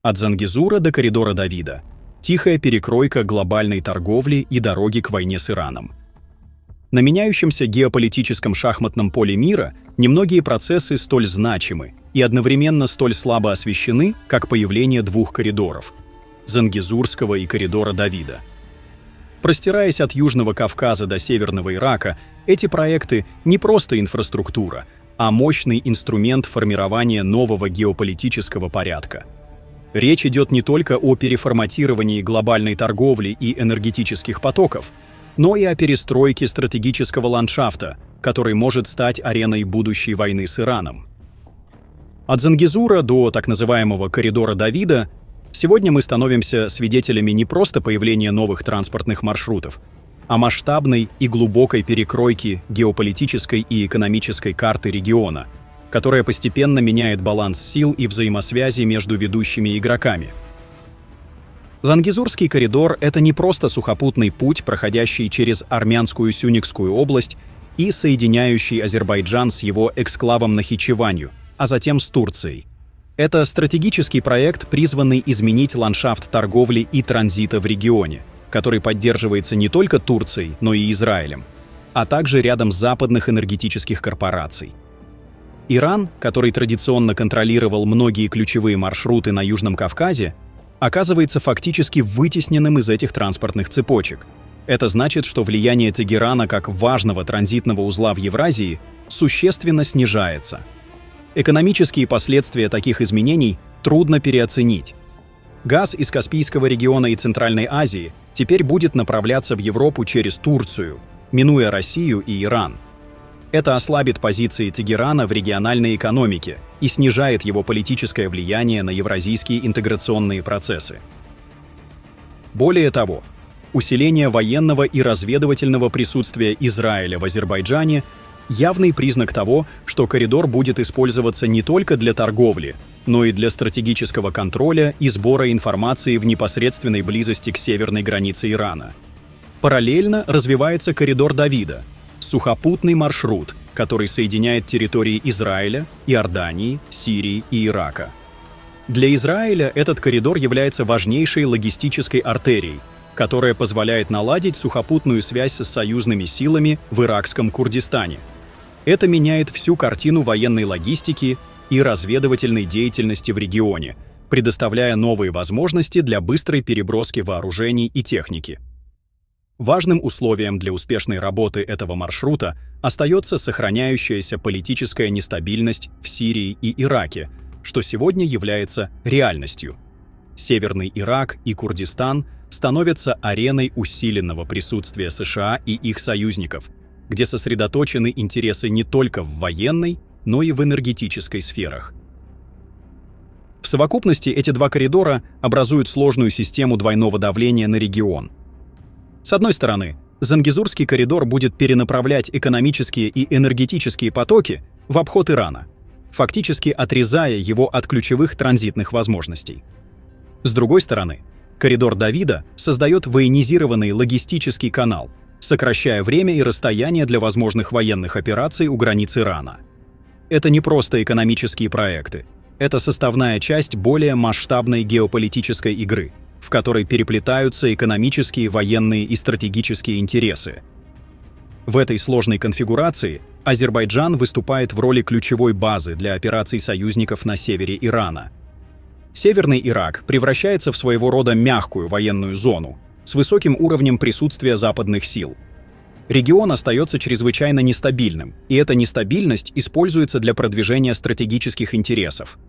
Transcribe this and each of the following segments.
От Зангезура до коридора Давида. Тихая перекройка глобальной торговли и дороги к войне с Ираном. На меняющемся геополитическом шахматном поле мира немногие процессы столь значимы и одновременно столь слабо освещены, как появление двух коридоров – Зангезурского и коридора Давида. Простираясь от Южного Кавказа до Северного Ирака, эти проекты не просто инфраструктура, а мощный инструмент формирования нового геополитического порядка. Речь идет не только о переформатировании глобальной торговли и энергетических потоков, но и о перестройке стратегического ландшафта, который может стать ареной будущей войны с Ираном. От Зангезура до так называемого коридора Давида сегодня мы становимся свидетелями не просто появления новых транспортных маршрутов, а масштабной и глубокой перекройки геополитической и экономической карты региона, которая постепенно меняет баланс сил и взаимосвязи между ведущими игроками. Зангезурский коридор — это не просто сухопутный путь, проходящий через армянскую Сюникскую область и соединяющий Азербайджан с его эксклавом Нахичеванью, а затем с Турцией. Это стратегический проект, призванный изменить ландшафт торговли и транзита в регионе, который поддерживается не только Турцией, но и Израилем, а также рядом западных энергетических корпораций. Иран, который традиционно контролировал многие ключевые маршруты на Южном Кавказе, оказывается фактически вытесненным из этих транспортных цепочек. Это значит, что влияние Тегерана как важного транзитного узла в Евразии существенно снижается. Экономические последствия таких изменений трудно переоценить. Газ из Каспийского региона и Центральной Азии теперь будет направляться в Европу через Турцию, минуя Россию и Иран. Это ослабит позиции Тегерана в региональной экономике и снижает его политическое влияние на евразийские интеграционные процессы. Более того, усиление военного и разведывательного присутствия Израиля в Азербайджане – явный признак того, что коридор будет использоваться не только для торговли, но и для стратегического контроля и сбора информации в непосредственной близости к северной границе Ирана. Параллельно развивается коридор Давида – сухопутный маршрут, который соединяет территории Израиля, Иордании, Сирии и Ирака. Для Израиля этот коридор является важнейшей логистической артерией, которая позволяет наладить сухопутную связь с союзными силами в иракском Курдистане. Это меняет всю картину военной логистики и разведывательной деятельности в регионе, предоставляя новые возможности для быстрой переброски вооружений и техники. Важным условием для успешной работы этого маршрута остается сохраняющаяся политическая нестабильность в Сирии и Ираке, что сегодня является реальностью. Северный Ирак и Курдистан становятся ареной усиленного присутствия США и их союзников, где сосредоточены интересы не только в военной, но и в энергетической сферах. В совокупности эти два коридора образуют сложную систему двойного давления на регион. С одной стороны, Зангезурский коридор будет перенаправлять экономические и энергетические потоки в обход Ирана, фактически отрезая его от ключевых транзитных возможностей. С другой стороны, коридор Давида создает военизированный логистический канал, сокращая время и расстояние для возможных военных операций у границ Ирана. Это не просто экономические проекты, это составная часть более масштабной геополитической игры, в которой переплетаются экономические, военные и стратегические интересы. В этой сложной конфигурации Азербайджан выступает в роли ключевой базы для операций союзников на севере Ирана. Северный Ирак превращается в своего рода мягкую военную зону с высоким уровнем присутствия западных сил. Регион остается чрезвычайно нестабильным, и эта нестабильность используется для продвижения стратегических интересов.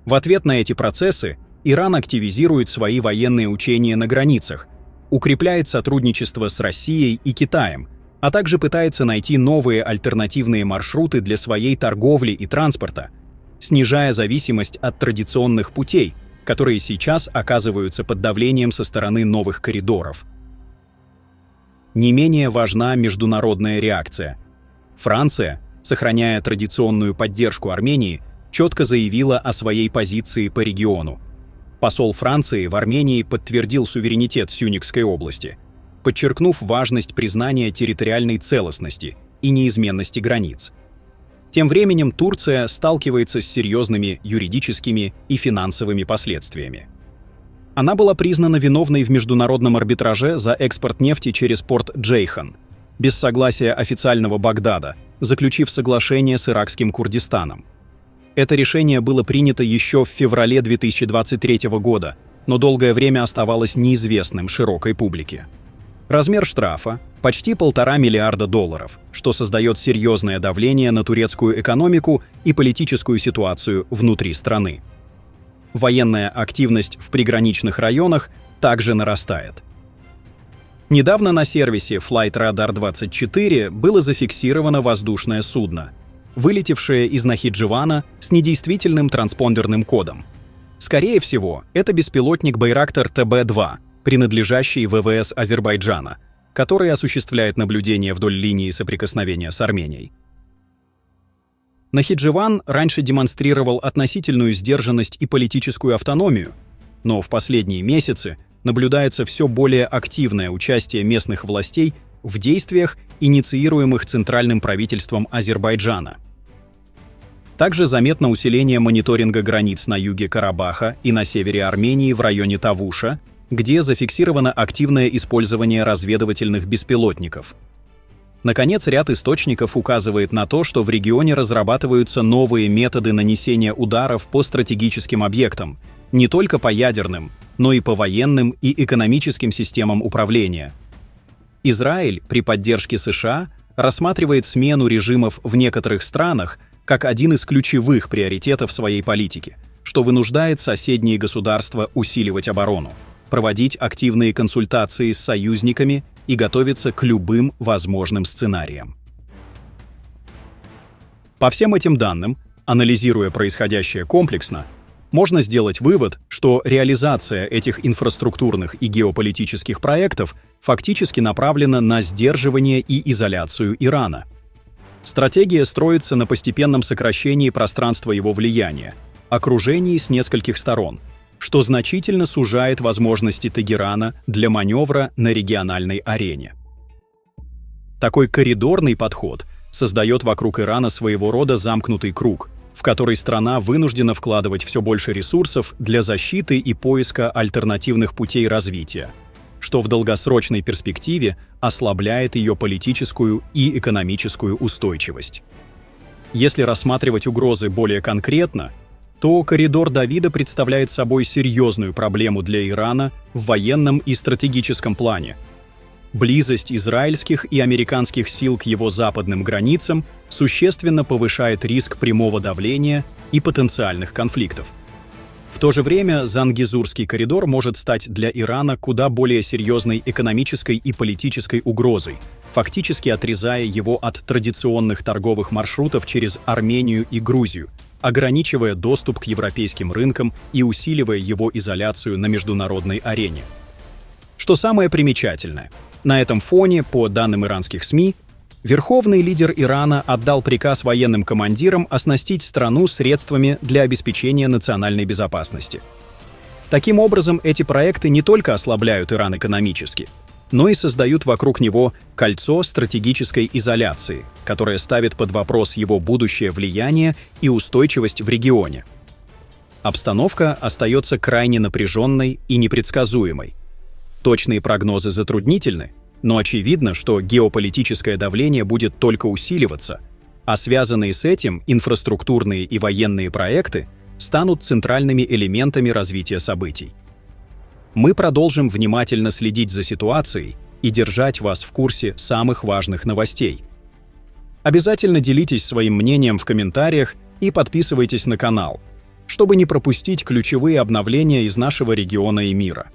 В ответ на эти процессы Иран активизирует свои военные учения на границах, укрепляет сотрудничество с Россией и Китаем, а также пытается найти новые альтернативные маршруты для своей торговли и транспорта, снижая зависимость от традиционных путей, которые сейчас оказываются под давлением со стороны новых коридоров. Не менее важна международная реакция. Франция, сохраняя традиционную поддержку Армении, четко заявила о своей позиции по региону. Посол Франции в Армении подтвердил суверенитет Сюникской области, подчеркнув важность признания территориальной целостности и неизменности границ. Тем временем Турция сталкивается с серьезными юридическими и финансовыми последствиями. Она была признана виновной в международном арбитраже за экспорт нефти через порт Джейхан, без согласия официального Багдада, заключив соглашение с иракским Курдистаном. Это решение было принято еще в феврале 2023 года, но долгое время оставалось неизвестным широкой публике. Размер штрафа – почти $1,5 миллиарда, что создает серьезное давление на турецкую экономику и политическую ситуацию внутри страны. Военная активность в приграничных районах также нарастает. Недавно на сервисе Flightradar24 было зафиксировано воздушное судно, вылетевшее из Нахидживана с недействительным транспондерным кодом. Скорее всего, это беспилотник Байрактар ТБ-2, принадлежащий ВВС Азербайджана, который осуществляет наблюдение вдоль линии соприкосновения с Арменией. Нахидживан раньше демонстрировал относительную сдержанность и политическую автономию, но в последние месяцы наблюдается все более активное участие местных властей в действиях, инициируемых центральным правительством Азербайджана. Также заметно усиление мониторинга границ на юге Карабаха и на севере Армении в районе Тавуша, где зафиксировано активное использование разведывательных беспилотников. Наконец, ряд источников указывает на то, что в регионе разрабатываются новые методы нанесения ударов по стратегическим объектам, не только по ядерным, но и по военным и экономическим системам управления. Израиль при поддержке США рассматривает смену режимов в некоторых странах как один из ключевых приоритетов своей политики, что вынуждает соседние государства усиливать оборону, проводить активные консультации с союзниками и готовиться к любым возможным сценариям. По всем этим данным, анализируя происходящее комплексно, можно сделать вывод, что реализация этих инфраструктурных и геополитических проектов фактически направлена на сдерживание и изоляцию Ирана. Стратегия строится на постепенном сокращении пространства его влияния, окружении с нескольких сторон, что значительно сужает возможности Тегерана для маневра на региональной арене. Такой коридорный подход создает вокруг Ирана своего рода замкнутый круг, в который страна вынуждена вкладывать все больше ресурсов для защиты и поиска альтернативных путей развития, что в долгосрочной перспективе ослабляет ее политическую и экономическую устойчивость. Если рассматривать угрозы более конкретно, то коридор Давида представляет собой серьезную проблему для Ирана в военном и стратегическом плане. Близость израильских и американских сил к его западным границам существенно повышает риск прямого давления и потенциальных конфликтов. В то же время Зангезурский коридор может стать для Ирана куда более серьезной экономической и политической угрозой, фактически отрезая его от традиционных торговых маршрутов через Армению и Грузию, ограничивая доступ к европейским рынкам и усиливая его изоляцию на международной арене. Что самое примечательное, на этом фоне, по данным иранских СМИ, верховный лидер Ирана отдал приказ военным командирам оснастить страну средствами для обеспечения национальной безопасности. Таким образом, эти проекты не только ослабляют Иран экономически, но и создают вокруг него кольцо стратегической изоляции, которое ставит под вопрос его будущее влияние и устойчивость в регионе. Обстановка остается крайне напряженной и непредсказуемой. Точные прогнозы затруднительны, но очевидно, что геополитическое давление будет только усиливаться, а связанные с этим инфраструктурные и военные проекты станут центральными элементами развития событий. Мы продолжим внимательно следить за ситуацией и держать вас в курсе самых важных новостей. Обязательно делитесь своим мнением в комментариях и подписывайтесь на канал, чтобы не пропустить ключевые обновления из нашего региона и мира.